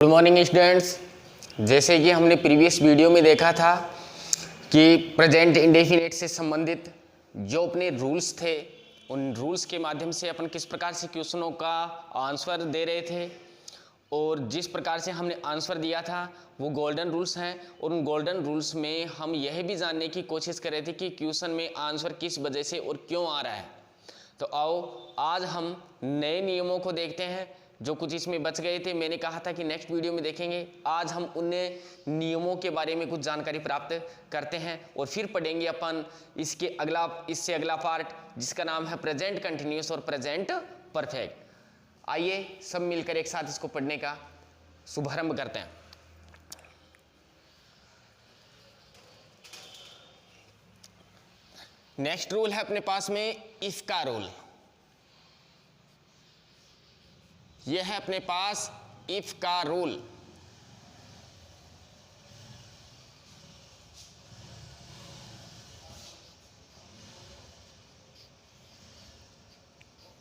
Good morning students. जैसे कि हमने प्रीवियस वीडियो में देखा था कि प्रेजेंट इंडेफिनिट से संबंधित जो अपने रूल्स थे, उन रूल्स के माध्यम से अपन किस प्रकार से क्वेश्चनों का आंसर दे रहे थे और जिस प्रकार से हमने आंसर दिया था वो गोल्डन रूल्स हैं। और उन गोल्डन रूल्स में हम यह भी जानने की कोशिश कर रहे थे कि क्वेश्चन में आंसर किस वजह से और क्यों आ रहा है। तो आओ आज हम नए नियमों को देखते हैं जो कुछ इसमें बच गए थे। मैंने कहा था कि नेक्स्ट वीडियो में देखेंगे। आज हम उन नियमों के बारे में कुछ जानकारी प्राप्त करते हैं और फिर पढ़ेंगे अपन इससे अगला पार्ट जिसका नाम है प्रेजेंट कंटिन्यूअस और प्रेजेंट परफेक्ट। आइए सब मिलकर एक साथ इसको पढ़ने का शुभारंभ करते हैं। नेक्स्ट रूल है अपने पास में इफ का रूल। यह है अपने पास इफ का रूल।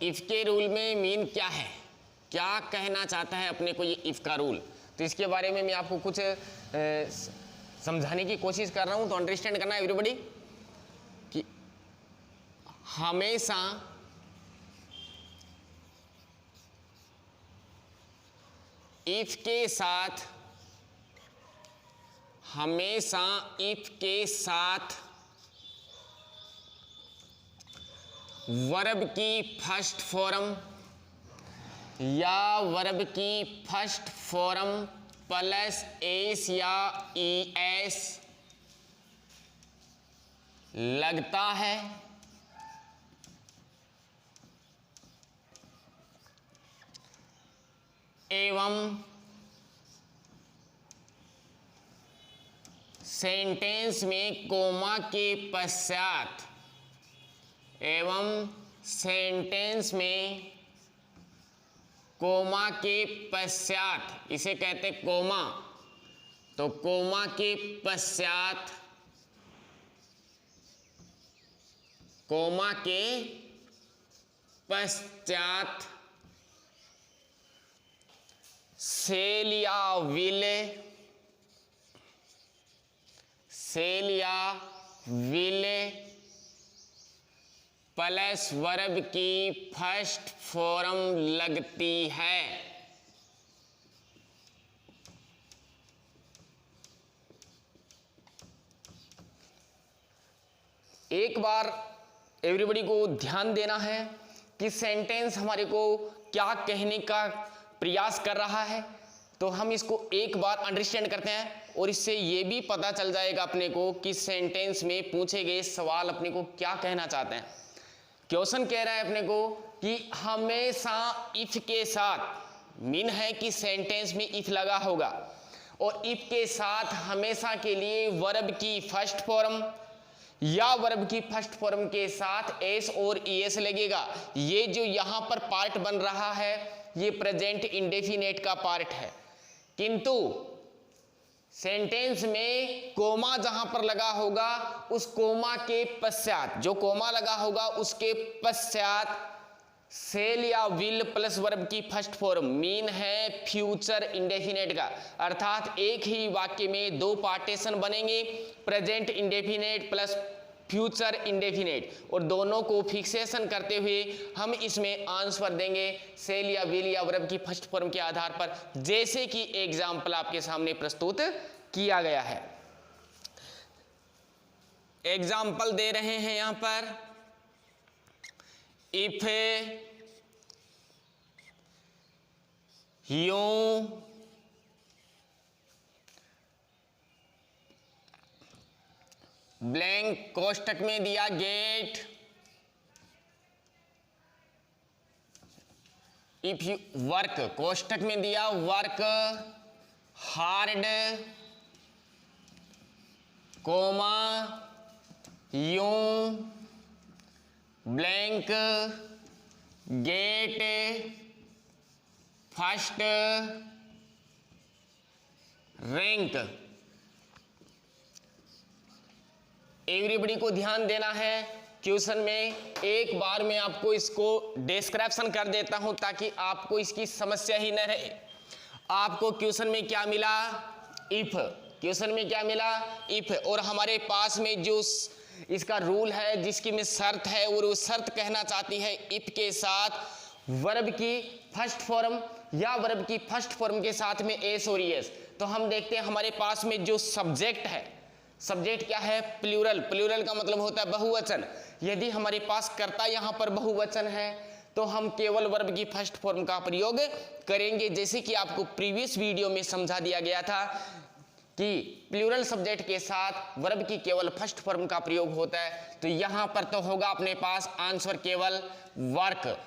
इफ के रूल में मीन क्या है, क्या कहना चाहता है अपने को ये इफ का रूल। तो इसके बारे में मैं आपको कुछ समझाने की कोशिश कर रहा हूं। तो अंडरस्टैंड करना एवरीबॉडी कि हमेशा इफ के साथ वर्ब की फर्स्ट फॉर्म या वर्ब की फर्स्ट फॉर्म प्लस एस या ईएस लगता है एवं सेंटेंस में कोमा के पश्चात इसे कहते कोमा। तो कोमा के पश्चात सेल या विल प्लस वर्ब की फर्स्ट फॉर्म लगती है। एक बार एवरीबॉडी को ध्यान देना है कि सेंटेंस हमारे को क्या कहने का प्रयास कर रहा है। तो हम इसको एक बार अंडरस्टैंड करते हैं और इससे ये भी पता चल जाएगा अपने को कि सेंटेंस में पूछे गए सवाल अपने को क्या कहना चाहते हैं। क्वेश्चन कह रहा है अपने को कि हमेशा इफ के साथ, मीन है कि सेंटेंस में इफ लगा होगा और इफ के साथ हमेशा के लिए वर्ब की फर्स्ट फॉर्म या वर्ब की फर्स्ट फॉर्म के साथ एस और ईएस लगेगा। ये जो यहां पर पार्ट बन रहा है ये प्रेजेंट इंडेफिनेट का पार्ट है, किंतु सेंटेंस में कोमा जहां पर लगा होगा उस कोमा के पश्चात, जो कोमा लगा होगा उसके पश्चात सेल या विल प्लस वर्ब की फर्स्ट फॉर्म, मीन है फ्यूचर इंडेफिनेट का। अर्थात एक ही वाक्य में दो पार्टीशन बनेंगे, present indefinite plus future indefinite, और दोनों को फिक्सेशन करते हुए हम इसमें आंसर देंगे सेल या विल या वर्ब की फर्स्ट फॉर्म के आधार पर, जैसे कि एग्जाम्पल आपके सामने प्रस्तुत किया गया है। एग्जाम्पल दे रहे हैं यहां पर, इफ यू ब्लैंक कोष्टक में दिया गेट, इफ यू वर्क कोष्टक में दिया work hard comma you blank get first rank. Everybody को ध्यान देना है, क्वेश्चन में एक बार मैं आपको इसको डिस्क्रिप्शन कर देता हूं ताकि आपको इसकी समस्या ही न रहे। आपको क्वेश्चन में क्या मिला, इफ। क्वेश्चन में क्या मिला, इफ। और हमारे पास में जो इसका रूल है, जिसकी में शर्त है, और वो शर्त कहना चाहती है इफ के साथ वर्ब की फर्स्ट फॉर्म या वर्ब की फर्स्ट फॉर्म के साथ में एस और ईएस। तो हम देखते हैं हमारे पास में जो सब्जेक्ट है, सब्जेक्ट क्या है, प्लूरल। प्लूरल का मतलब होता है बहुवचन। यदि हमारे पास कर्ता यहां पर बहुवचन है तो हम केवल वर्ब की फर्स्ट फॉर्म का प्रयोग करेंगे, जैसे कि आपको प्रीवियस वीडियो में समझा दिया गया था कि प्लूरल सब्जेक्ट के साथ वर्ब की केवल फर्स्ट फॉर्म का प्रयोग होता है। तो यहां पर तो होगा अपने पास आंसर केवल वर्क।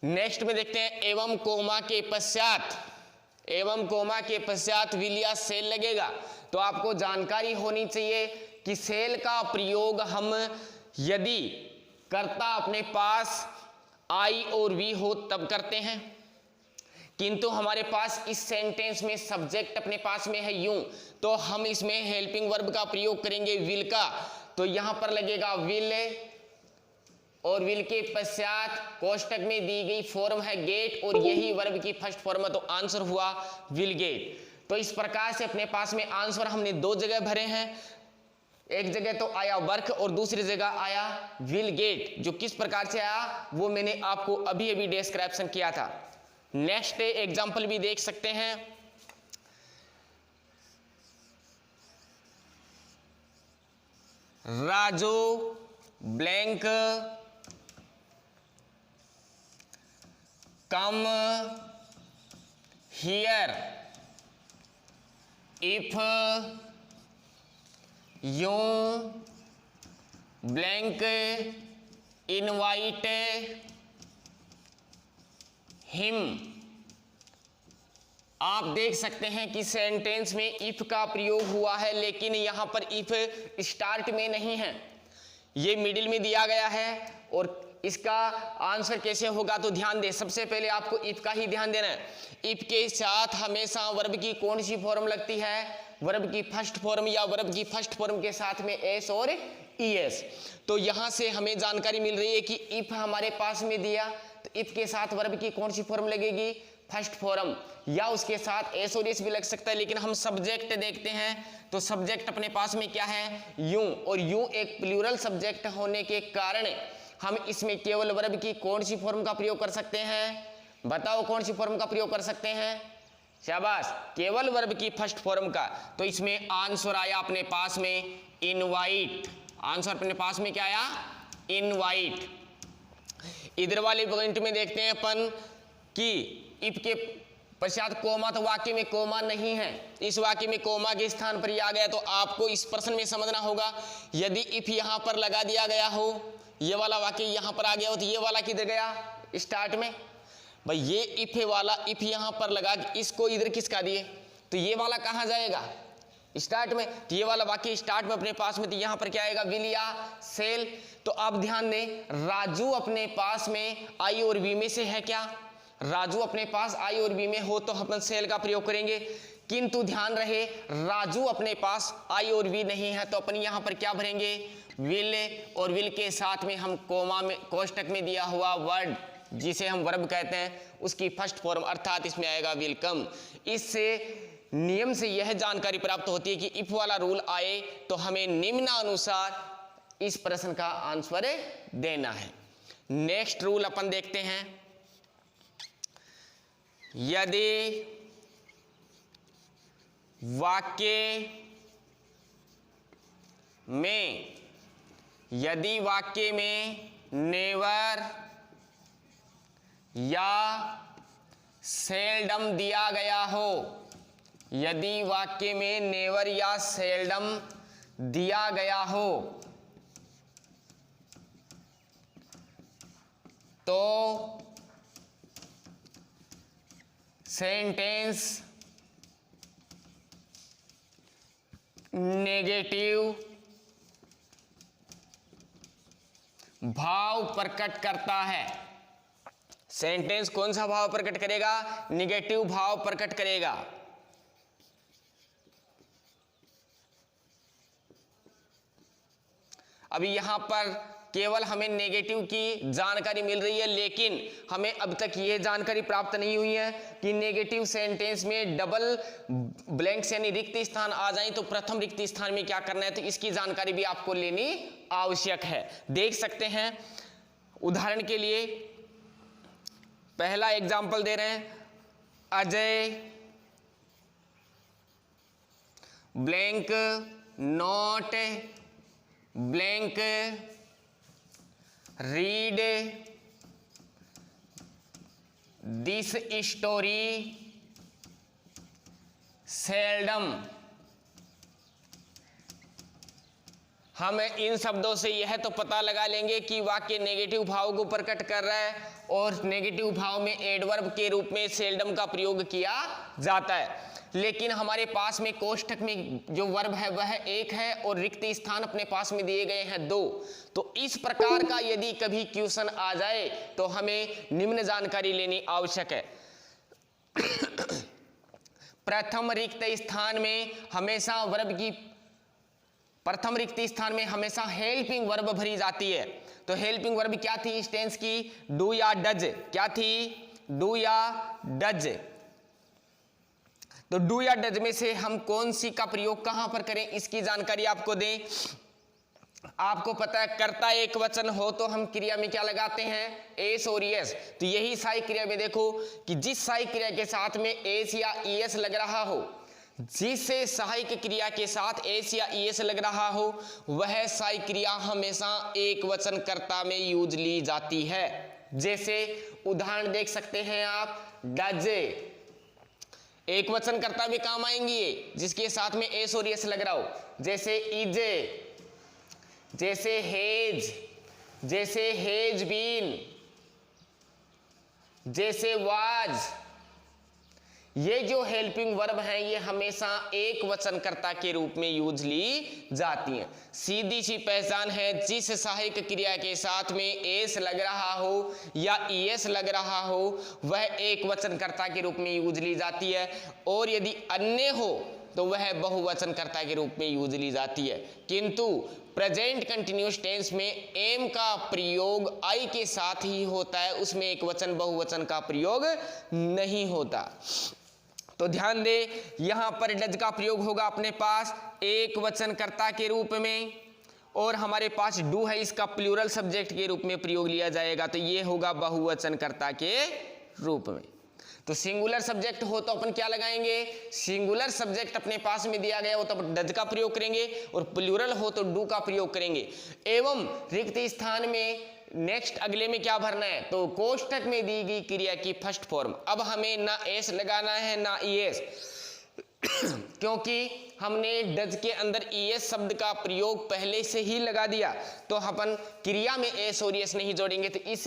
नेक्स्ट में देखते हैं एवं कोमा के पश्चात, एवं कोमा के पश्चात विल या सेल लगेगा। तो आपको जानकारी होनी चाहिए कि सेल का प्रयोग हम यदि कर्ता अपने पास आई और वी हो तब करते हैं, किंतु हमारे पास इस सेंटेंस में सब्जेक्ट अपने पास में है यूं, तो हम इसमें हेल्पिंग वर्ब का प्रयोग करेंगे विल का। तो यहां पर लगेगा विल, और विल के पश्चात कोष्टक में दी गई फॉर्म है गेट, और यही वर्ब की फर्स्ट फॉर्म है, तो आंसर हुआ विल गेट। तो इस प्रकार से अपने पास में आंसर हमने दो जगह भरे हैं, एक जगह तो आया वर्क और दूसरी जगह आया विल गेट। जो किस प्रकार से आया वो मैंने आपको अभी अभी डिस्क्रिप्शन किया था। नेक्स्ट एग्जांपल भी देख सकते हैं। Raju blank come here if you blank invite him. आप देख सकते हैं कि सेंटेंस में इफ का प्रयोग हुआ है, लेकिन यहां पर इफ स्टार्ट में नहीं है, ये मिडिल में दिया गया है। और इसका आंसर कैसे होगा तो ध्यान दें, सबसे पहले आपको इफ का ही ध्यान देना है। इफ के साथ हमेशा वर्ब की कौन सी फॉर्म लगती है, वर्ब की फर्स्ट फॉर्म, या वर्ब की फर्स्ट फॉर्म के साथ में एस और ईएस। तो यहां से हमें जानकारी मिल रही है कि इफ हमारे पास में दिया तो इफ के साथ वर्ब की कौन सी फॉर्म लगेगी, फर्स्ट फॉर्म, या उसके साथ एस और एस भी लग सकता है। लेकिन हम सब्जेक्ट देखते हैं तो सब्जेक्ट अपने पास में क्या है, यूं, और यूं एक प्लूरल सब्जेक्ट होने के कारण हम इसमें केवल वर्ब की कौन सी फॉर्म का प्रयोग कर सकते हैं, बताओ कौन सी फॉर्म का प्रयोग कर सकते हैं, शाबाश, केवल वर्ब की फर्स्ट फॉर्म का। तो इसमें आंसर आया अपने पास में इनवाइट। आंसर अपने पास में क्या आया, इनवाइट। इधर वाले पॉइंट में देखते हैं अपन कि इफ के पश्चात कोमा, तो वाक्य में कोमा नहीं है, इस वाक्य में कोमा के स्थान पर ही आ गया। तो आपको इस प्रश्न में समझना होगा, यदि इफ यहां पर लगा दिया गया हो, ये वाला वाक्य यहां पर आ गया हो, तो ये वाला किधर गया, स्टार्ट में। भाई ये इफ वाला इफ यहां पर लगा, इसको इधर किसका दिए, तो ये वाला कहां जाएगा, स्टार्ट में। तो ये वाला वाक्य स्टार्ट में अपने पास में, तो यहां पर क्या आएगा, विल या सेल। तो अब ध्यान दें, राजू अपने पास में आई और वी में से है क्या, राजू अपने पास आई और बी में हो तो अपन सेल का प्रयोग करेंगे। किंतु ध्यान रहे राजू अपने पास आई और बी नहीं है, तो अपन यहां पर क्या भरेंगे, विल, और विल के साथ में हम कोमा में कोष्टक में दिया हुआ वर्ड जिसे हम वर्ब कहते हैं उसकी फर्स्ट फॉर्म, अर्थात इसमें आएगा वेलकम। इससे नियम से यह जानकारी प्राप्त होती है कि इफ वाला रूल आए तो हमें निम्नानुसार इस प्रश्न का आंसर देना है। नेक्स्ट रूल अपन देखते हैं, यदि वाक्य में नेवर या सेल्डम दिया गया हो, यदि वाक्य में नेवर या सेल्डम दिया गया हो तो सेंटेंस नेगेटिव भाव प्रकट करता है। सेंटेंस कौन सा भाव प्रकट करेगा, नेगेटिव भाव प्रकट करेगा। अभी यहां पर केवल हमें नेगेटिव की जानकारी मिल रही है, लेकिन हमें अब तक यह जानकारी प्राप्त नहीं हुई है कि नेगेटिव सेंटेंस में डबल ब्लैंक्स यानी रिक्त स्थान आ जाए तो प्रथम रिक्त स्थान में क्या करना है, तो इसकी जानकारी भी आपको लेनी आवश्यक है। देख सकते हैं उदाहरण के लिए पहला एग्जाम्पल दे रहे हैं, Ajay blank not blank read this story seldom. हम इन शब्दों से यह तो पता लगा लेंगे कि वाक्य नेगेटिव भाव को प्रकट कर रहा है और नेगेटिव भाव में एडवर्ब के रूप में सेल्डम का प्रयोग किया जाता है, लेकिन हमारे पास में कोष्ठक में जो वर्ब है वह एक है और रिक्त स्थान अपने पास में दिए गए हैं 2। तो इस प्रकार का यदि कभी क्वेश्चन आ जाए तो हमें निम्न जानकारी लेनी आवश्यक है। प्रथम रिक्त स्थान में हमेशा वर्ब की प्रथम रिक्त स्थान में हमेशा हेल्पिंग वर्ब भरी जाती है। तो हेल्पिंग वर्ब क्या थी इस टेंस की, डू या डज। क्या थी, डू या डज। तो डू या डज में से हम कौन सी का प्रयोग कहां पर करें इसकी जानकारी आपको दें। आपको पता है कर्ता एक वचन हो तो हम क्रिया में क्या लगाते हैं, एस और ईएस। तो यही सहायक क्रिया में देखो कि जिस सहायक क्रिया के साथ में एस या ईएस लग रहा हो, जिससे सहायक क्रिया के साथ एस या ईएस लग रहा हो, वह सहायक क्रिया हमेशा एक वचन कर्ता में यूज ली जाती है। जैसे उदाहरण देख सकते हैं आप, डज एक वचन कर्ता भी काम आएंगी जिसके साथ में एस और ईएस लग रहा हो, जैसे इज, जैसे हेज, जैसे हेज बीन, जैसे वाज। ये जो हेल्पिंग वर्ब हैं ये हमेशा एक वचन कर्ता के रूप में यूज ली जाती हैं। सीधी सी पहचान है, जिस सहायक क्रिया के साथ में एस लग रहा हो या ईएस लग रहा हो वह एक वचन कर्ता के रूप में यूज ली जाती है, और यदि अन्य हो तो वह बहुवचन कर्ता के रूप में यूज ली जाती है। किंतु प्रेजेंट कंटिन्यूअस टेंस में एम का प्रयोग आई के साथ ही होता है, उसमें एक वचन बहुवचन का प्रयोग नहीं होता। तो ध्यान दे, यहां पर डज का प्रयोग होगा अपने पास एक वचन कर्ता के रूप में, और हमारे पास डू है, इसका प्लूरल सब्जेक्ट के रूप में प्रयोग लिया जाएगा, तो ये होगा बहुवचन कर्ता के रूप में। तो सिंगुलर सब्जेक्ट हो तो अपन क्या लगाएंगे, सिंगुलर सब्जेक्ट अपने पास में दिया गया हो तो डज का प्रयोग करेंगे, और प्लूरल हो तो डू का प्रयोग करेंगे। एवं रिक्त स्थान में नेक्स्ट अगले में क्या भरना है, तो कोष्ठक में दी गई क्रिया की फर्स्ट फॉर्म। अब हमें ना एस लगाना है ना ईएस, क्योंकि हमने डज के अंदर ईएस शब्द का प्रयोग पहले से ही लगा दिया, तो अपन क्रिया में एस और ईएस नहीं जोड़ेंगे। तो इस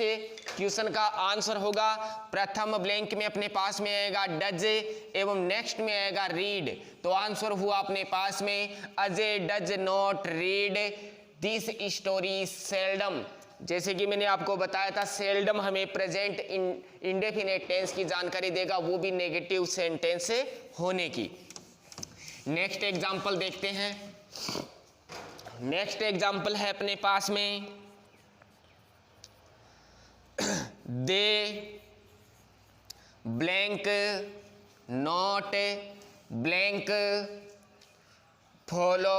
क्वेश्चन का आंसर होगा प्रथम ब्लैंक में अपने पास में आएगा डज एवं नेक्स्ट में आएगा रीड। तो आंसर हुआ अपने पास में Ajay does not read this story seldom. जैसे कि मैंने आपको बताया था, सेल्डम हमें प्रेजेंट इंडेफिनेट टेंस की जानकारी देगा, वो भी नेगेटिव सेंटेंस से होने की। नेक्स्ट एग्जाम्पल देखते हैं। नेक्स्ट एग्जाम्पल है अपने पास में, दे ब्लैंक नॉट ब्लैंक फॉलो।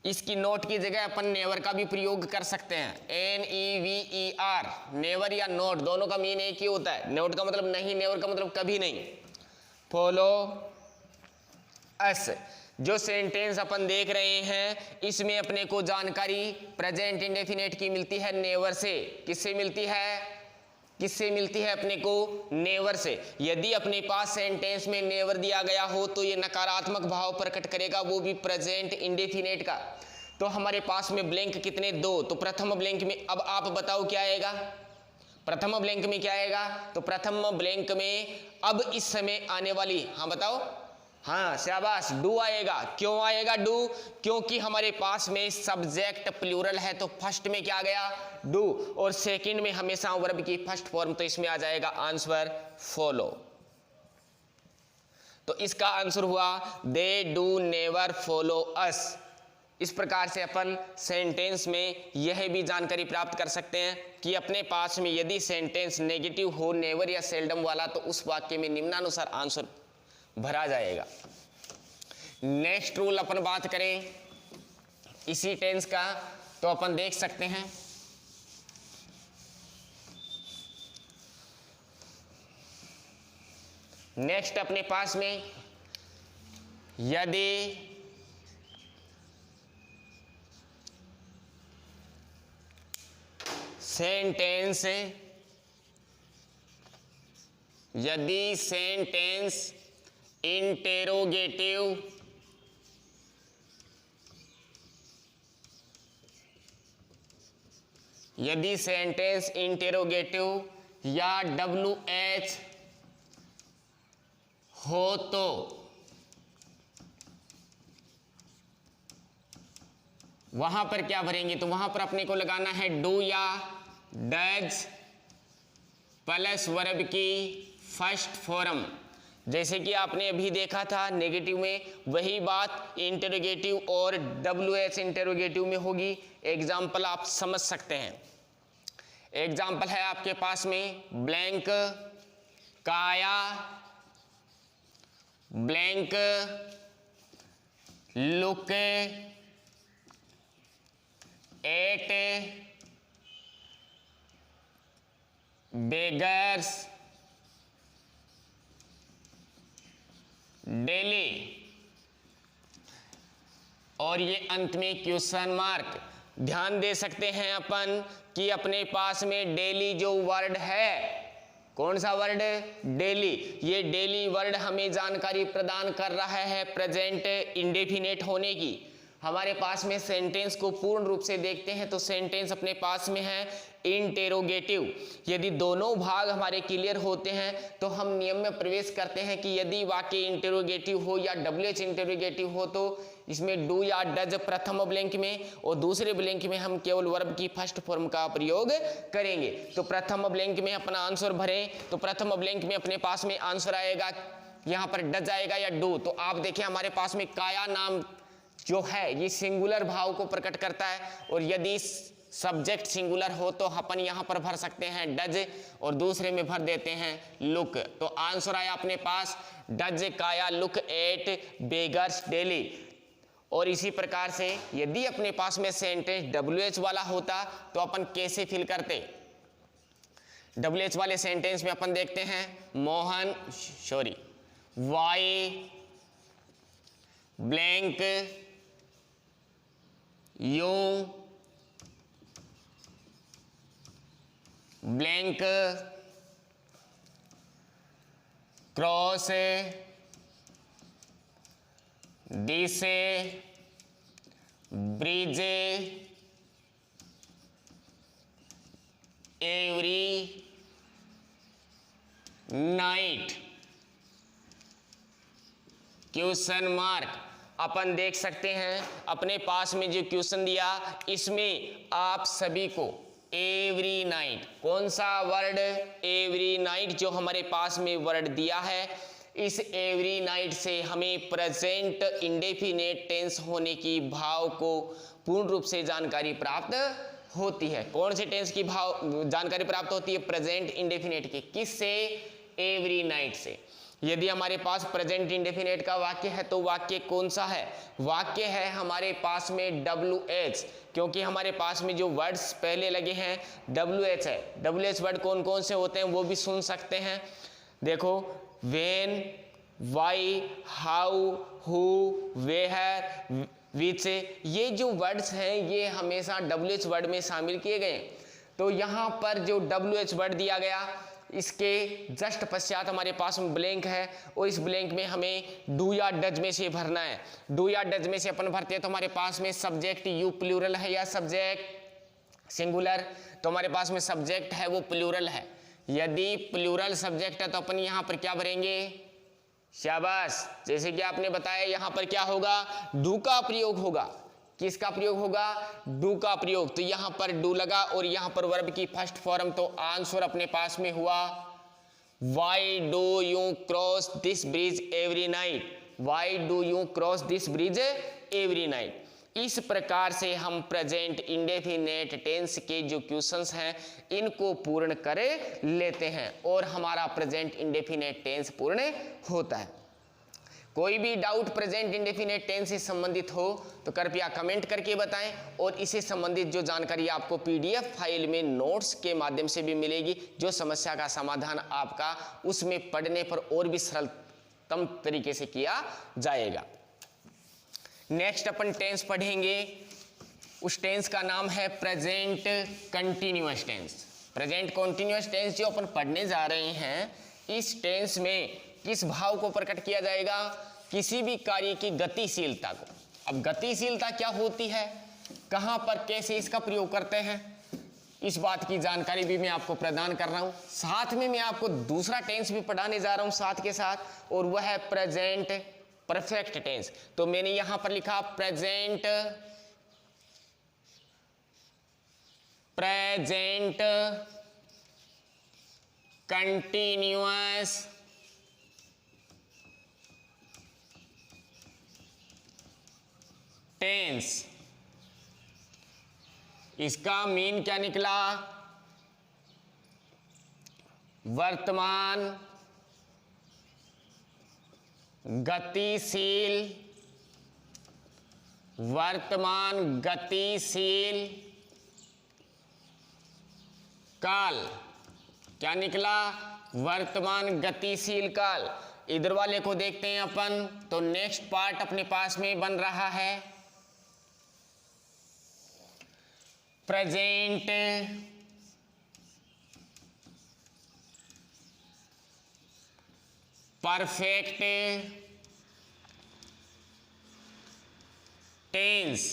इसकी नोट की जगह अपन नेवर का भी प्रयोग कर सकते हैं, NEVER। नेवर या नोट दोनों का मीन एक ही होता है। नोट का मतलब नहीं, नेवर का मतलब कभी नहीं। फॉलो अस, जो सेंटेंस अपन देख रहे हैं इसमें अपने को जानकारी प्रेजेंट इंडेफिनेट की मिलती है नेवर से। किससे मिलती है, किससे मिलती है अपने को, नेवर से। यदि अपने पास सेंटेंस में नेवर दिया गया हो तो ये नकारात्मक भाव प्रकट करेगा, वो भी प्रेजेंट इंडेफिनेट का। तो हमारे पास में ब्लैंक कितने, 2। तो प्रथम ब्लैंक में अब आप बताओ क्या आएगा, प्रथम ब्लैंक में क्या आएगा, तो प्रथम ब्लैंक में अब इस समय आने वाली, हाँ बताओ, हाँ शाबाश, डू आएगा। क्यों आएगा डू, क्योंकि हमारे पास में सब्जेक्ट प्लूरल है, तो फर्स्ट में क्या आ गया, डू, और सेकंड में हमेशा वर्ब की फर्स्ट फॉर्म, तो इसमें आ जाएगा आंसर फॉलो। तो इसका आंसर हुआ they do never follow us. इस प्रकार से अपन सेंटेंस में यह भी जानकारी प्राप्त कर सकते हैं कि अपने पास में यदि सेंटेंस नेगेटिव हो, नेवर या सेल्डम वाला, तो उस वाक्य में निम्नानुसार आंसर भरा जाएगा। नेक्स्ट रूल अपन बात करें इसी टेंस का, तो अपन देख सकते हैं नेक्स्ट अपने पास में यदि सेंटेंस इंटेरोगेटिव यदि सेंटेंस इंटेरोगेटिव या WH हो तो वहां पर क्या भरेंगे, तो वहां पर अपने को लगाना है डू या डज प्लस वर्ब की फर्स्ट फॉर्म। जैसे कि आपने अभी देखा था नेगेटिव में, वही बात इंटेरोगेटिव और WH इंटेरोगेटिव में होगी। एग्जाम्पल आप समझ सकते हैं। एग्जाम्पल है आपके पास में ब्लैंक काया, blank look at beggars daily, और ये अंत में क्वेश्चन मार्क। ध्यान दे सकते हैं अपन कि अपने पास में डेली जो वर्ड है, कौन सा वर्ड, डेली, ये डेली वर्ड हमें जानकारी प्रदान कर रहा है प्रेजेंट इंडेफिनेट होने की। हमारे पास में सेंटेंस को पूर्ण रूप से देखते हैं तो सेंटेंस अपने पास में है इंटेरोगेटिव। यदि दोनों भाग हमारे क्लियर होते हैं तो हम नियम में प्रवेश करते हैं कि यदि वाक्य इंटेरोगेटिव हो या WH इंटेरोगेटिव हो तो इसमें डू या डज प्रथम ब्लैंक में और दूसरे ब्लैंक में हम केवल वर्ब की फर्स्ट फॉर्म का प्रयोग करेंगे। तो प्रथम ब्लैंक में अपना आंसर भरें तो प्रथम ब्लैंक में अपने पास में आंसर आएगा, यहाँ पर डज आएगा या डू। तो आप देखिए हमारे पास में काया नाम जो है ये सिंगुलर भाव को प्रकट करता है, और यदि सब्जेक्ट सिंगुलर हो तो अपन यहां पर भर सकते हैं डज और दूसरे में भर देते हैं लुक। तो आंसर आया अपने पास डज काया लुक एट बेगर्स डेली। और इसी प्रकार से यदि अपने पास में सेंटेंस WH वाला होता तो अपन कैसे फिल करते। WH वाले सेंटेंस में अपन देखते हैं why blank you blank cross this bridge every night question mark. अपन देख सकते हैं अपने पास में जो क्वेश्चन दिया इसमें आप सभी को एवरी नाइट, कौन सा वर्ड, एवरी नाइट जो हमारे पास में वर्ड दिया है, इस एवरी नाइट से हमें प्रेजेंट इंडेफिनेट टेंस होने की भाव को पूर्ण रूप से जानकारी प्राप्त होती है। कौन से टेंस की भाव जानकारी प्राप्त होती है, प्रेजेंट इंडेफिनेट की। किससे, एवरी नाइट से। यदि हमारे पास प्रेजेंट इंडेफिनेट का वाक्य है तो वाक्य कौन सा है, वाक्य है हमारे पास में WH, क्योंकि हमारे पास में जो वर्ड्स पहले लगे हैं WH है। WH वर्ड कौन कौन से होते हैं वो भी सुन सकते हैं। देखो when, why, how, who, where, which, ये जो वर्ड्स हैं ये हमेशा WH वर्ड में शामिल किए गए। तो यहाँ पर जो WH वर्ड दिया गया इसके जस्ट पश्चात हमारे पास में ब्लैंक है और इस ब्लैंक में हमें डू या डज में से भरना है। डू या डज में से अपन भरते हैं तो हमारे पास में सब्जेक्ट यू प्लूरल है या सब्जेक्ट सिंगुलर, तो हमारे पास में सब्जेक्ट है वो प्लूरल है। यदि प्लूरल सब्जेक्ट है तो अपन यहाँ पर क्या भरेंगे, शाबाश, जैसे कि आपने बताया यहाँ पर क्या होगा, डू का प्रयोग होगा। किसका प्रयोग होगा, डू का प्रयोग। तो यहां पर डू लगा और यहां पर वर्ब की फर्स्ट फॉर्म, तो आंसर अपने पास में हुआ why do you cross this bridge every night, why do you cross this bridge every night. इस प्रकार से हम प्रेजेंट इंडेफिनेट टेंस के जो क्वेश्चंस हैं इनको पूर्ण कर लेते हैं और हमारा प्रेजेंट इंडेफिनेट टेंस पूर्ण होता है। कोई भी डाउट प्रेजेंट इंडेफिनेट टेंस से संबंधित हो तो कृपया कमेंट करके बताएं और इससे संबंधित जो जानकारी आपको पीडीएफ फाइल में नोट्स के माध्यम से भी मिलेगी, जो समस्या का समाधान आपका उसमें पढ़ने पर और भी सरलतम तरीके से किया जाएगा। नेक्स्ट अपन टेंस पढ़ेंगे, उस टेंस का नाम है present continuous tense. Present continuous tense जो अपन पढ़ने जा रहे हैं, इस टेंस में किस भाव को प्रकट किया जाएगा? किसी भी कार्य की गतिशीलता को। अब गतिशीलता क्या होती है, कहां पर कैसे इसका प्रयोग करते हैं, इस बात की जानकारी भी मैं आपको प्रदान कर रहा हूं। साथ में मैं आपको दूसरा टेंस भी पढ़ाने जा रहा हूं साथ के साथ, और वह है प्रेजेंट परफेक्ट टेंस। तो मैंने यहां पर लिखा प्रेजेंट कंटिन्यूअस टेंस। इसका मीन क्या निकला? वर्तमान गतिशील काल। क्या निकला? वर्तमान गतिशील काल। इधर वाले को देखते हैं अपन, तो नेक्स्ट पार्ट अपने पास में बन रहा है प्रेजेंट परफेक्ट टेंस।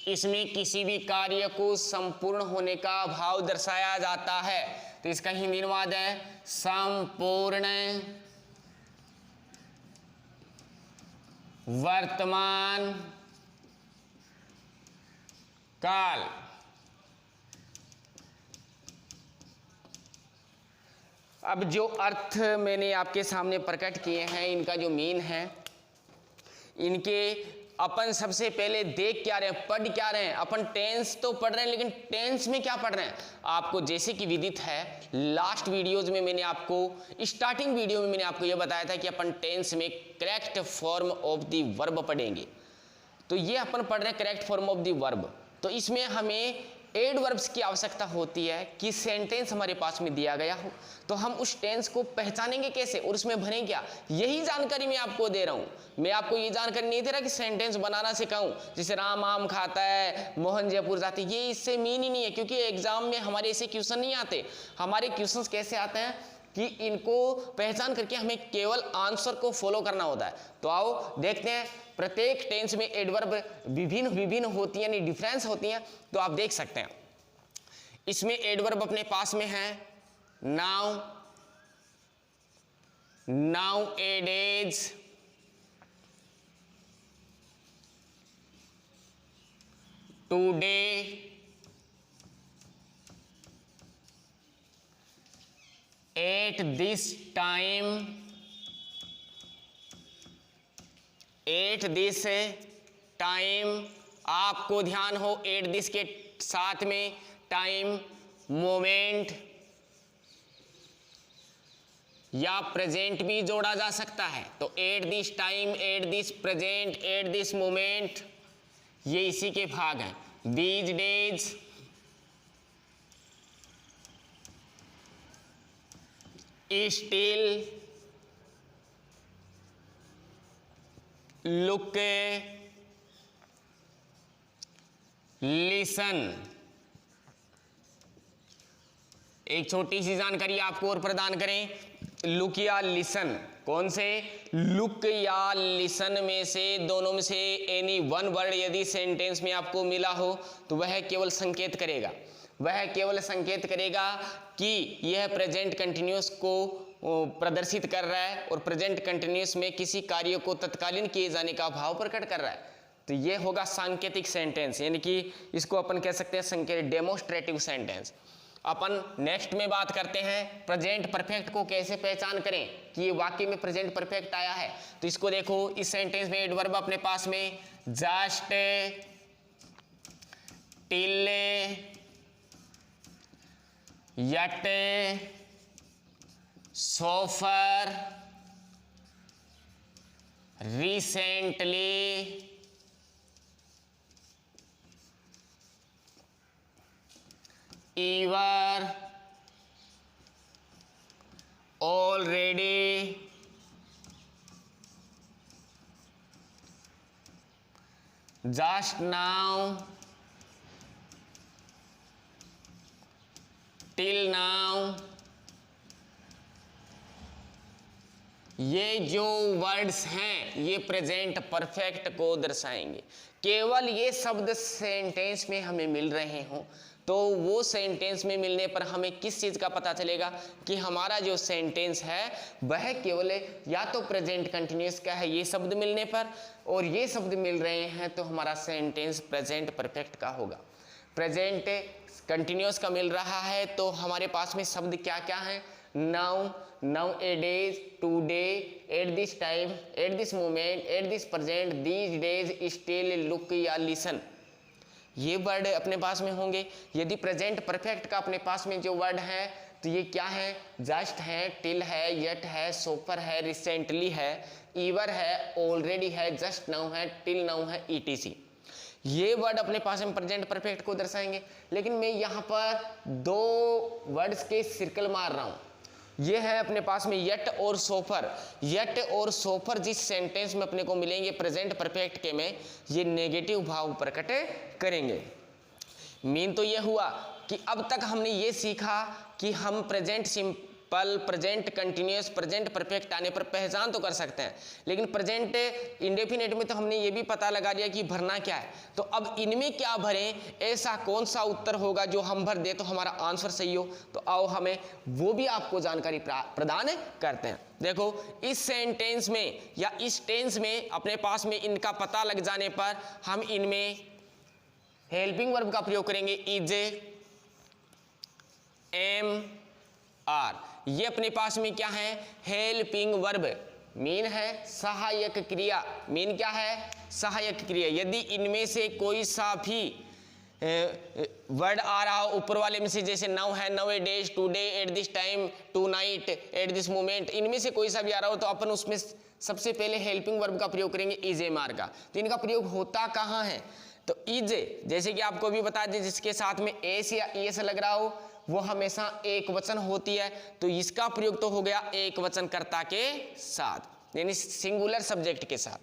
इसमें किसी भी कार्य को संपूर्ण होने का भाव दर्शाया जाता है, तो इसका हिंदी अनुवाद है संपूर्ण वर्तमान काल। अब जो अर्थ मैंने आपके सामने प्रकट किए हैं, इनका जो मीन है, इनके अपन सबसे पहले देख क्या रहे हैं, पढ़ क्या रहे हैं। अपन टेंस तो पढ़ रहे हैं, लेकिन टेंस में क्या पढ़ रहे हैं आपको जैसे कि विदित है, लास्ट वीडियोज में मैंने आपको, स्टार्टिंग वीडियो में मैंने आपको यह बताया था कि अपन टेंस में correct form of the verb पढ़ेंगे। तो ये अपन पढ़ रहे हैं correct form of the verb. तो इसमें हमें एडवर्ब्स की आवश्यकता होती है कि सेंटेंस हमारे पास में दिया गया हो, तो हम उस टेंस को पहचानेंगे कैसे और उसमें भरें क्या, यही जानकारी मैं आपको दे रहा हूं। मैं आपको ये जानकारी नहीं दे रहा कि सेंटेंस बनाना सिखाऊं, जैसे राम आम खाता है, मोहन जयपुर जाते, ये इससे मीन ही नहीं है, क्योंकि एग्जाम में हमारे ऐसे क्वेश्चन नहीं आते। हमारे क्वेश्चंस कैसे आते हैं कि इनको पहचान करके हमें केवल आंसर को फॉलो करना होता है। तो आओ देखते हैं, प्रत्येक टेंस में एडवर्ब विभिन्न होती है, यानी डिफरेंस होती हैं। तो आप देख सकते हैं इसमें एडवर्ब अपने पास में है now, nowadays, today, at this time, at this time. आपको ध्यान हो एट दिस के साथ में टाइम, मोमेंट या प्रेजेंट भी जोड़ा जा सकता है। तो eight this time, at this present, eight this moment, ये इसी के भाग हैं। These days, still, look, listen. एक छोटी सी जानकारी आपको और प्रदान करें, लुक या लिसन, कौन से? लुक या लिसन में से, दोनों में से एनी वन वर्ड यदि सेंटेंस में आपको मिला हो तो वह केवल संकेत करेगा, वह केवल संकेत करेगा कि यह प्रेजेंट कंटिन्यूअस को प्रदर्शित कर रहा है और प्रेजेंट कंटिन्यूअस में किसी कार्य को तत्कालीन किए जाने का भाव प्रकट कर रहा है। तो यह होगा सांकेतिक सेंटेंस, यानी कि इसको अपन कह सकते हैं संकेत, डेमोस्ट्रेटिव सेंटेंस। अपन नेक्स्ट में बात करते हैं प्रेजेंट परफेक्ट को कैसे पहचान करें कि ये वाकई में प्रेजेंट परफेक्ट आया है। तो इसको देखो, इस सेंटेंस में एडवर्ब अपने पास में just, till, yet, so far, recently, ever, already, just now, till now, ये जो वर्ड्स हैं ये प्रेजेंट परफेक्ट को दर्शाएंगे। केवल ये शब्द सेंटेंस में हमें मिल रहे हों तो वो सेंटेंस में मिलने पर हमें किस चीज़ का पता चलेगा कि हमारा जो सेंटेंस है वह केवल या तो प्रेजेंट कंटिन्यूस का है ये शब्द मिलने पर, और ये शब्द मिल रहे हैं तो हमारा सेंटेंस प्रेजेंट परफेक्ट का होगा। प्रेजेंट कंटिन्यूस का मिल रहा है तो हमारे पास में शब्द क्या क्या हैं? Now, now A days, today, eight this time, at this moment, at this present, these days, still, look या लिसन, ये वर्ड अपने पास में होंगे। यदि प्रेजेंट परफेक्ट का अपने पास में जो वर्ड है तो ये क्या है? जस्ट है, टिल है, येट है, सोफर है, रिसेंटली है, ईवर है, ऑलरेडी है, जस्ट नाउ है, टिल नाउ है, ईटीसी। ये वर्ड अपने पास में प्रेजेंट परफेक्ट को दर्शाएंगे। लेकिन मैं यहाँ पर दो वर्ड्स के सर्कल मार रहा हूँ। ये है अपने पास में येट और सोफर। येट और सोफर जिस सेंटेंस में अपने को मिलेंगे प्रेजेंट परफेक्ट के में, ये नेगेटिव भाव प्रकट करेंगे। मीन तो ये हुआ कि अब तक हमने ये सीखा कि हम present simple, present continuous, present perfect आने पर पहचान तो कर सकते हैं, लेकिन प्रेजेंट इंडेफिनिट में तो हमने ये भी पता लगा लिया कि भरना क्या है। तो अब इनमें क्या भरें, ऐसा कौन सा उत्तर होगा जो हम भर दे तो हमारा आंसर सही हो। तो आओ हमें वो भी आपको जानकारी प्रदान करते हैं। देखो इस सेंटेंस में या इस टेंस में अपने पास में इनका पता लग जाने पर हम इनमें हेल्पिंग वर्ब का प्रयोग करेंगे। Is, am, are. ये अपने पास में क्या है? Helping verb. मीन है सहायक क्रिया। मीन क्या है? सहायक क्रिया। यदि इनमें से कोई सा भी वर्ड आ रहा हो ऊपर वाले में से, जैसे नाउ है, nowadays, today, at this time, tonight, at this moment, इनमें से कोई सा भी आ रहा हो तो अपन उसमें सबसे पहले हेल्पिंग वर्ब का प्रयोग करेंगे, इज, एम, आर का। तो इनका प्रयोग होता कहाँ है? तो इज, जैसे कि आपको भी बता दें, जिसके साथ में एस या एस लग रहा हो वो हमेशा एक वचन होती है, तो इसका प्रयोग तो हो गया एक वचन कर्ता के साथ, यानी सिंगुलर सब्जेक्ट के साथ।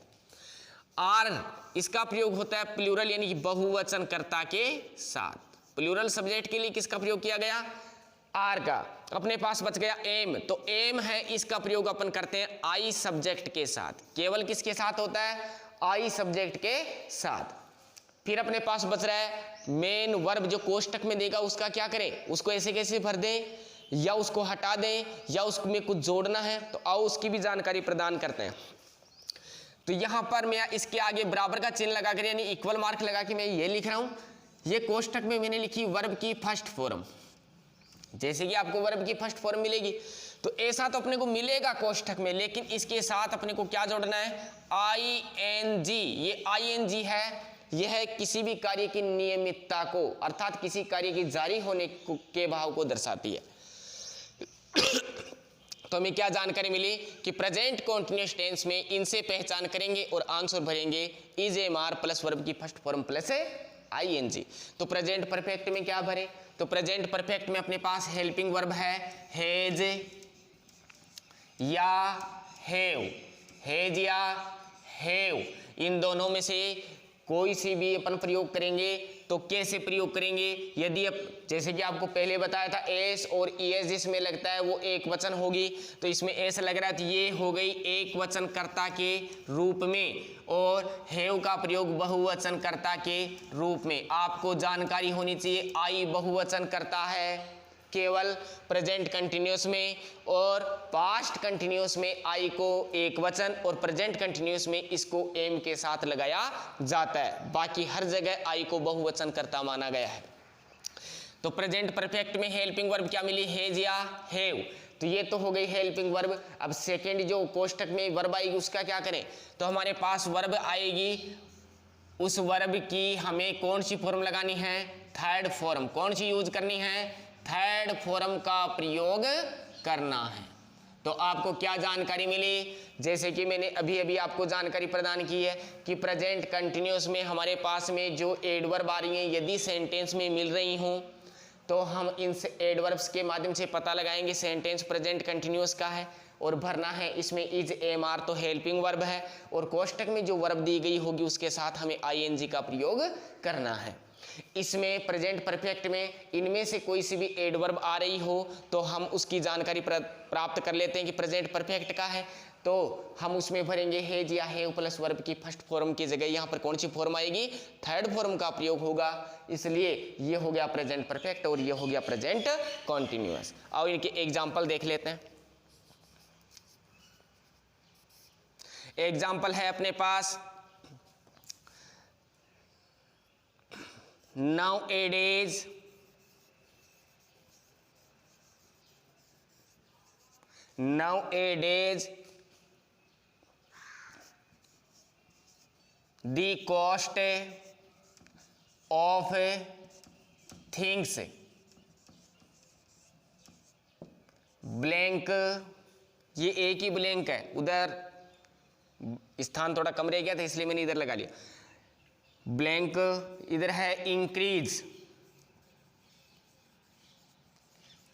आर, इसका प्रयोग होता है प्लूरल, यानी कि बहुवचन कर्ता के साथ। प्लूरल सब्जेक्ट के लिए किसका प्रयोग किया गया? आर का। अपने पास बच गया एम। तो एम है, इसका प्रयोग अपन करते हैं आई सब्जेक्ट के साथ। केवल किसके साथ होता है? आई सब्जेक्ट के साथ। फिर अपने पास बच रहा है मेन वर्ब, जो कोष्टक में देगा उसका क्या करें? उसको ऐसे कैसे भर दें, या उसको हटा दें, या उसमें कुछ जोड़ना है। तो आओ उसकी भी जानकारी प्रदान करते हैं। तो यहां पर मैं इसके आगे बराबर का चिन्ह लगाकर, यानी इक्वल मार्क लगा के मैं ये लिख रहा हूं, ये कोष्टक में मैंने लिखी वर्ब की फर्स्ट फॉर्म। जैसे कि आपको वर्ब की फर्स्ट फॉर्म मिलेगी तो ऐसा तो अपने को मिलेगा कोष्टक में, लेकिन इसके साथ अपने को क्या जोड़ना है? I N G. ये आई एन जी है, यह है किसी भी कार्य की नियमितता को, अर्थात किसी कार्य की जारी होने के भाव को दर्शाती है। तो हमें क्या जानकारी मिली कि प्रेजेंट कॉन्टिन्यूअस टेंस में इनसे पहचान करेंगे और आंसर भरेंगे is, am, are plus verb की first form plus I N G. तो प्रेजेंट परफेक्ट में क्या भरें? तो प्रेजेंट परफेक्ट में अपने पास हेल्पिंग वर्ब है हैज या हैव। हैज या हैव, इन दोनों में से कोई सी भी अपन प्रयोग करेंगे। तो कैसे प्रयोग करेंगे? यदि जैसे कि आपको पहले बताया था एस और ईएस जिसमें लगता है वो एक वचन होगी, तो इसमें एस लग रहा है तो ये हो गई एक वचन कर्ता के रूप में, और हैव का प्रयोग बहुवचन कर्ता के रूप में। आपको जानकारी होनी चाहिए आई बहुवचन कर्ता है केवल प्रेजेंट कंटिन्यूअस में, और पास्ट कंटिन्यूअस में आई को एक वचन और प्रेजेंट कंटिन्यूअस में इसको एम के साथ लगाया जाता है। बाकी हर जगह आई को बहुवचन कर्ता माना गया है। तो प्रेजेंट परफेक्ट में हेल्पिंग वर्ब क्या मिली? हैज या हैव। तो ये तो हो गई हेल्पिंग वर्ब। अब सेकेंड जो कोष्टक में वर्ब आएगी उसका क्या करें? तो हमारे पास वर्ब आएगी उस वर्ब की हमें कौन सी फॉर्म लगानी है, थर्ड फॉर्म। कौन सी यूज करनी है, थर्ड फॉर्म का प्रयोग करना है। तो आपको क्या जानकारी मिली, जैसे कि मैंने अभी अभी आपको जानकारी प्रदान की है कि प्रेजेंट कंटिन्यूअस में हमारे पास में जो एडवर्ब आ रही हैं यदि सेंटेंस में मिल रही हों तो हम इन एडवर्ब्स के माध्यम से पता लगाएंगे सेंटेंस प्रेजेंट कंटिन्यूअस का है और भरना है इसमें इज एम आर तो हेल्पिंग वर्ब है और कोष्टक में जो वर्ब दी गई होगी उसके साथ हमें आईएनजी का प्रयोग करना है। इसमें प्रेजेंट परफेक्ट में इनमें से कोई सी भी एडवर्ब आ रही हो तो हम उसकी जानकारी प्राप्त कर लेते हैं कि प्रेजेंट परफेक्ट का है, तो हम उसमें भरेंगे हैज या हैव प्लस वर्ब की फर्स्ट फॉर्म की जगह यहाँ पर कौन सी फॉर्म आएगी, थर्ड फॉर्म का प्रयोग होगा। इसलिए ये हो गया प्रेजेंट परफेक्ट और ये हो गया प्रेजेंट कॉन्टिन्यूअस। आओ इनके एग्जाम्पल देख लेते हैं। एग्जाम्पल है अपने पास, nowadays the cost of things blank, ये एक ही ब्लैंक है, उधर स्थान थोड़ा कम रह गया था इसलिए मैंने इधर लगा लिया। ब्लैंक इधर है इंक्रीज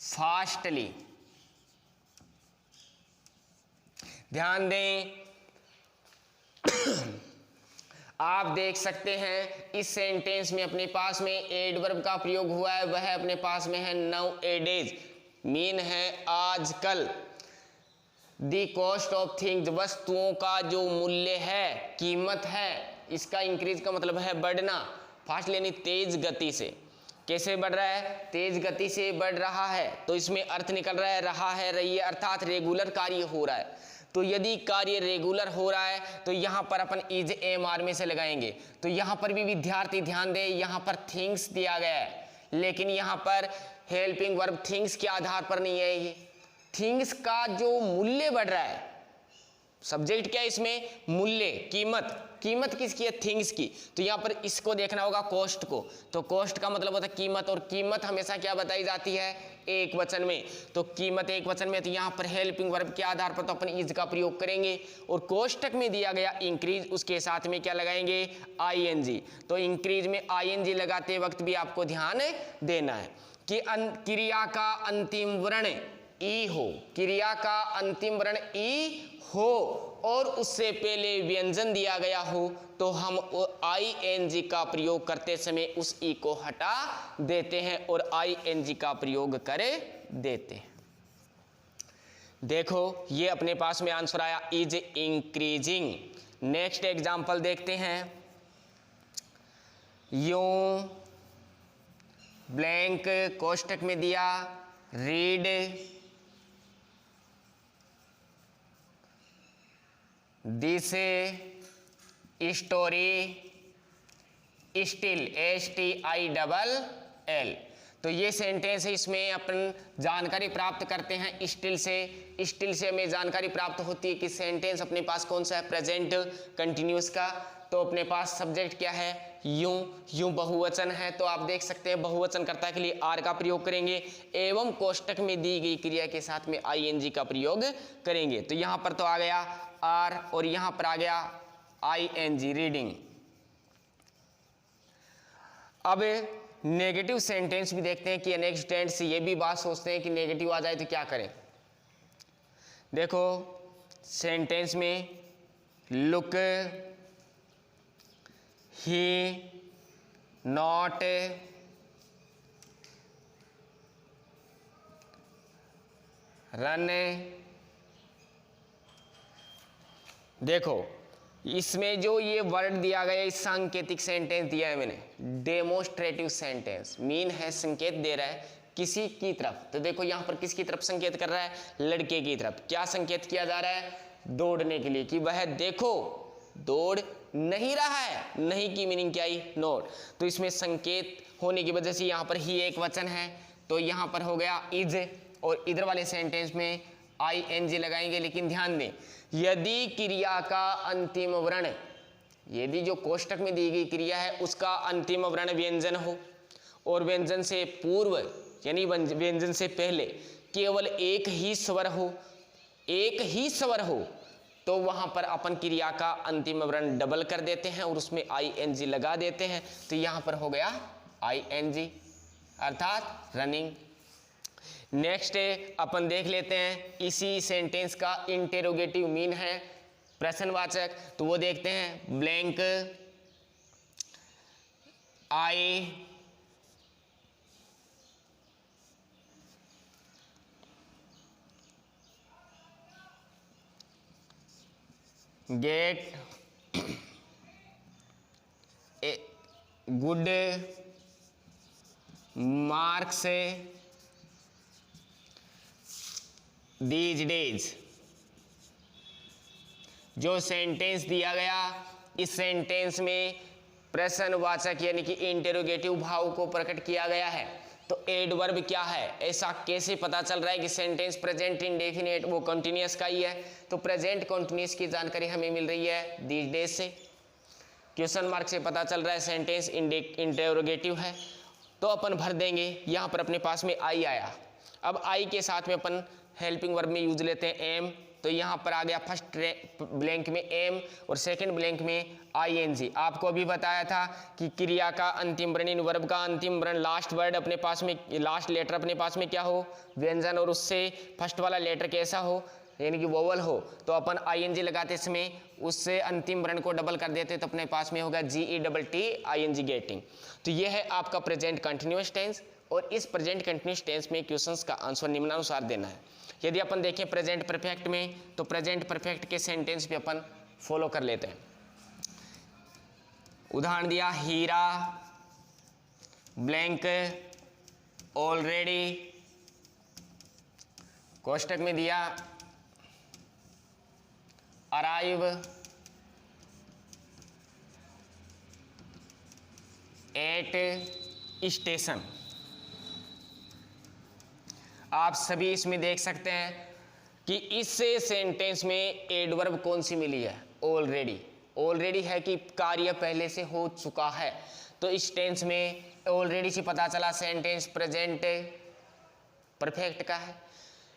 फास्टली। ध्यान दें आप देख सकते हैं इस सेंटेंस में अपने पास में एडवर्ब का प्रयोग हुआ है, वह अपने पास में है नाउएडेज, मीन है आजकल। दी कॉस्ट ऑफ थिंग्स, वस्तुओं का जो मूल्य है, कीमत है, इसका इंक्रीज का मतलब है बढ़ना, फास्ट यानी तेज गति से। कैसे बढ़ रहा है, तेज गति से बढ़ रहा है, तो इसमें अर्थ निकल रहा है रही है, अर्थात रेगुलर कार्य हो रहा है। तो यदि कार्य रेगुलर हो रहा है तो यहाँ पर अपन इज एम आर में से लगाएंगे। तो यहाँ पर भी विद्यार्थी ध्यान दें, यहाँ पर थिंग्स दिया गया है लेकिन यहाँ पर हेल्पिंग वर्ब थिंग्स के आधार पर नहीं है। ये थिंग्स का जो मूल्य बढ़ रहा है, सब्जेक्ट क्या है इसमें, मूल्य, कीमत। कीमत किसकी है, थिंग्स की। तो यहाँ पर इसको देखना होगा कॉस्ट को, तो कॉस्ट का मतलब होता है कीमत, और कीमत हमेशा क्या बताई जाती है, एक वचन में। तो कीमत एक वचन में, तो यहाँ पर हेल्पिंग वर्ब के आधार पर तो अपन इज का प्रयोग करेंगे। और कोष्टक में दिया गया इंक्रीज, उसके साथ में क्या लगाएंगे, आईएनजी। तो इंक्रीज में आईएनजी लगाते वक्त भी आपको ध्यान देना है कि क्रिया का अंतिम वर्ण ई हो, क्रिया का अंतिम वर्ण ई हो और उससे पहले व्यंजन दिया गया हो तो हम आईएनजी का प्रयोग करते समय उस ई को हटा देते हैं और आईएनजी का प्रयोग कर देते हैं। देखो ये अपने पास में आंसर आया इज इंक्रीजिंग। नेक्स्ट एग्जांपल देखते हैं। यूं ब्लैंक कोष्टक में दिया read this story still STILL। तो ये सेंटेंस है, इसमें अपन जानकारी प्राप्त करते हैं स्टिल से। स्टिल से हमें जानकारी प्राप्त होती है कि सेंटेंस अपने पास कौन सा है, प्रेजेंट कंटिन्यूअस का। तो अपने पास सब्जेक्ट क्या है, यूं। यूं बहुवचन है तो आप देख सकते हैं बहुवचनकर्ता के लिए आर का प्रयोग करेंगे एवं कोष्टक में दी गई क्रिया के साथ में आईएनजी का प्रयोग करेंगे। तो यहां पर तो आ गया आर और यहां पर आ गया आईएनजी, रीडिंग। अब नेगेटिव सेंटेंस भी देखते हैं कि नेक्स्ट टेंस, ये भी बात सोचते हैं कि नेगेटिव आ जाए तो क्या करें। देखो सेंटेंस में लुक ही नॉट रन। देखो इसमें जो ये वर्ड दिया गया है, सांकेतिक सेंटेंस दिया है मैंने, डेमोस्ट्रेटिव सेंटेंस, मीन है संकेत दे रहा है किसी की तरफ। तो देखो यहां पर किसकी तरफ संकेत कर रहा है, लड़के की तरफ। क्या संकेत किया जा रहा है, दौड़ने के लिए, कि वह देखो दौड़ नहीं रहा है। नहीं की मीनिंग क्या आई, नॉट। तो इसमें संकेत होने की वजह से यहां पर ही एक वचन है तो यहां पर हो गया इज, और इधर वाले सेंटेंस में आईएनजी लगाएंगे। लेकिन ध्यान दें यदि क्रिया का अंतिम वर्ण यदि जो कोष्टक में दी गई क्रिया है उसका अंतिम वर्ण व्यंजन हो और व्यंजन से पूर्व यानी व्यंजन से पहले केवल एक ही स्वर हो, एक ही स्वर हो, तो वहां पर अपन क्रिया का अंतिम वर्ण डबल कर देते हैं और उसमें ING लगा देते हैं। तो यहां पर हो गया ING अर्थात रनिंग। नेक्स्ट अपन देख लेते हैं इसी सेंटेंस का इंटेरोगेटिव मीन है प्रश्नवाचक। तो वो देखते हैं blank I get a good marks these days. जो सेंटेंस दिया गया इस सेंटेंस में प्रश्नवाचक यानी कि इंटेरोगेटिव भाव को प्रकट किया गया है। तो एडवर्ब क्या है, ऐसा कैसे पता चल रहा है कि सेंटेंस प्रेजेंट इंडेफिनिट वो कंटिन्यूअस का ही है। तो प्रेजेंट कंटिन्यूअस की जानकारी हमें मिल रही है दीज डेज से। क्वेश्चन मार्क से पता चल रहा है सेंटेंस इंटेरोगेटिव है। तो अपन भर देंगे, यहाँ पर अपने पास में आई आया। अब आई के साथ में अपन हेल्पिंग वर्ब में यूज लेते हैं एम। तो यहाँ पर आ गया फर्स्ट ब्लैंक में एम और सेकंड ब्लैंक में ING। आपको अभी बताया था कि क्रिया का अंतिम वर्ण इन वर्ब का अंतिम वर्ण लास्ट वर्ड अपने पास में लास्ट लेटर अपने पास में क्या हो व्यंजन और उससे फर्स्ट वाला लेटर कैसा हो यानी कि वोवल हो। तो अपन ING लगाते समय उससे अंतिम वर्ण को डबल कर देते तो अपने पास में होगा GETT ING गेटिंग। तो यह है आपका प्रेजेंट कंटिन्यूअस टेंस और इस प्रेजेंट कंटिन्यूअस टेंस में क्वेश्चंस का आंसर निम्नानुसार देना है। यदि अपन देखें प्रेजेंट परफेक्ट में तो प्रेजेंट परफेक्ट के सेंटेंस पे अपन फॉलो कर लेते हैं। उदाहरण दिया हीरा ब्लैंक ऑलरेडी, कोष्टक में दिया अराइव एट स्टेशन। आप सभी इसमें देख सकते हैं कि इस सेंटेंस में एडवर्ब कौन सी मिली है ऑलरेडी। ऑलरेडी है कि कार्य पहले से हो चुका है। तो इस टेंस में ऑलरेडी से पता चला सेंटेंस प्रेजेंट परफेक्ट का है।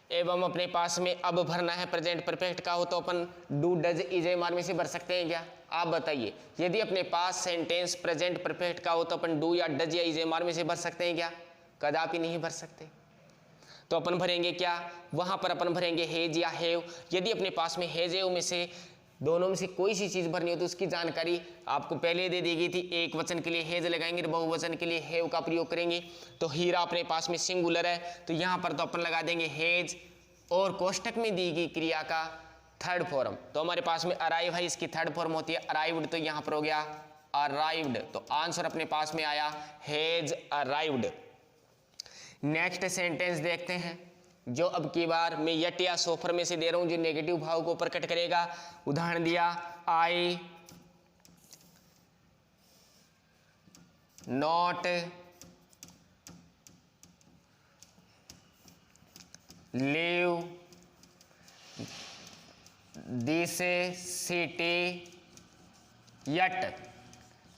एवं अपने पास में अब भरना है प्रेजेंट परफेक्ट का हो तो अपन do does is am are में से भर सकते हैं क्या, आप बताइए। यदि अपने पास सेंटेंस प्रेजेंट परफेक्ट का हो तो अपन डू या डज या इज एम आर में से भर सकते हैं क्या, कदापि नहीं भर सकते। तो अपन भरेंगे क्या, वहां पर अपन भरेंगे हेज या हेव। यदि अपने पास में हेज हेव में से दोनों में से कोई सी चीज भरनी हो तो उसकी जानकारी आपको पहले दे दी गई थी। एक वचन के लिए हेज लगाएंगे, बहुवचन के लिए हेव का प्रयोग करेंगे। तो हीरा अपने पास में सिंगुलर है तो यहां पर तो अपन लगा देंगे हेज और कोष्टक में दी गई क्रिया का थर्ड फॉर्म। तो हमारे पास में अराइव है, इसकी थर्ड फॉर्म होती है अराइव्ड। तो यहां पर हो गया अराइव्ड। तो आंसर अपने पास में आया हेज अराइव्ड। नेक्स्ट सेंटेंस देखते हैं जो अब की बार मैं यट या सोफर में से दे रहा हूं जो नेगेटिव भाव को प्रकट करेगा। उदाहरण दिया I not live this city yet.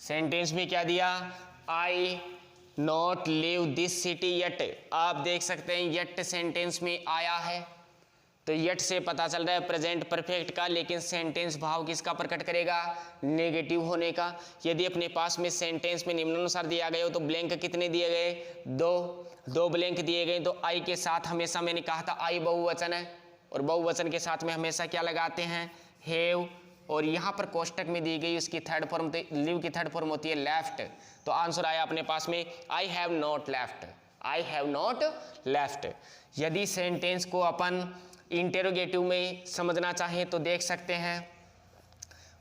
Sentence में क्या दिया, I not live this city yet. आप देख सकते हैं यट सेंटेंस में आया है तो यट से पता चल रहा है प्रेजेंट परफेक्ट का, लेकिन सेंटेंस भाव किसका प्रकट करेगा, नेगेटिव होने का। यदि अपने पास में सेंटेंस में निम्नानुसार दिया गया हो तो ब्लैंक कितने दिए गए, दो ब्लैंक दिए गए। तो आई के साथ हमेशा मैंने कहा था आई बहुवचन है और बहुवचन के साथ में हमेशा क्या लगाते हैं, हैव। और यहाँ पर कोष्टक में दी गई उसकी थर्ड फॉर्म, तो लिव की थर्ड फॉर्म होती है लेफ्ट। तो आंसर आया अपने पास में I have not left, I have not left. यदि सेंटेंस को अपन इंटेरोगेटिव में समझना चाहें तो देख सकते हैं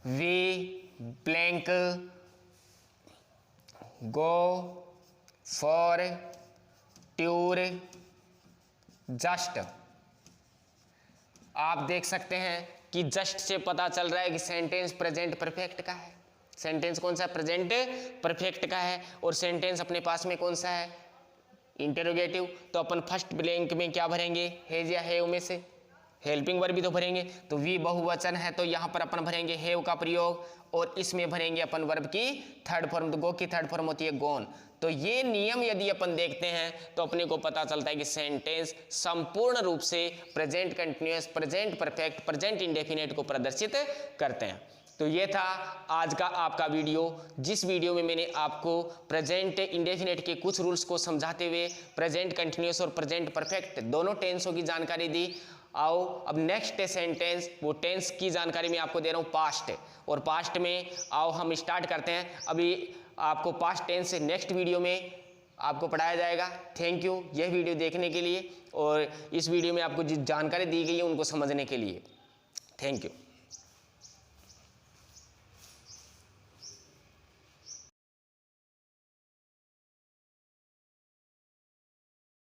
we blank go for tour just. आप देख सकते हैं कि जस्ट से पता चल रहा है कि सेंटेंस प्रेजेंट परफेक्ट का है। सेंटेंस कौन सा है, प्रेजेंट परफेक्ट का है। और सेंटेंस अपने पास में कौन सा है, इंटेरोगेटिव। तो अपन फर्स्ट ब्लैंक में क्या भरेंगे, हैज या हैव में से। हेल्पिंग वर्ब भी तो भरेंगे, तो वी बहुवचन है तो यहाँ पर अपन भरेंगे हैव का प्रयोग, और इसमें भरेंगे अपन वर्ब की थर्ड फॉर्म, तो गो की थर्ड फॉर्म होती है गोन। तो ये नियम यदि अपन देखते हैं तो अपने को पता चलता है कि सेंटेंस संपूर्ण रूप से present continuous, present perfect, present indefinite को प्रदर्शित करते हैं। तो ये था आज का आपका वीडियो, जिस वीडियो में मैंने आपको प्रेजेंट इंडेफिनिट के कुछ रूल्स को समझाते हुए प्रेजेंट कंटिन्यूअस और प्रेजेंट परफेक्ट दोनों टेंसों की जानकारी दी। आओ अब नेक्स्ट सेंटेंस, वो टेंस की जानकारी मैं आपको दे रहा हूँ पास्ट, और पास्ट में आओ हम स्टार्ट करते हैं। अभी आपको पास्ट टेंस नेक्स्ट वीडियो में आपको पढ़ाया जाएगा। थैंक यू यह वीडियो देखने के लिए, और इस वीडियो में आपको जिस जानकारी दी गई है उनको समझने के लिए। Thank you.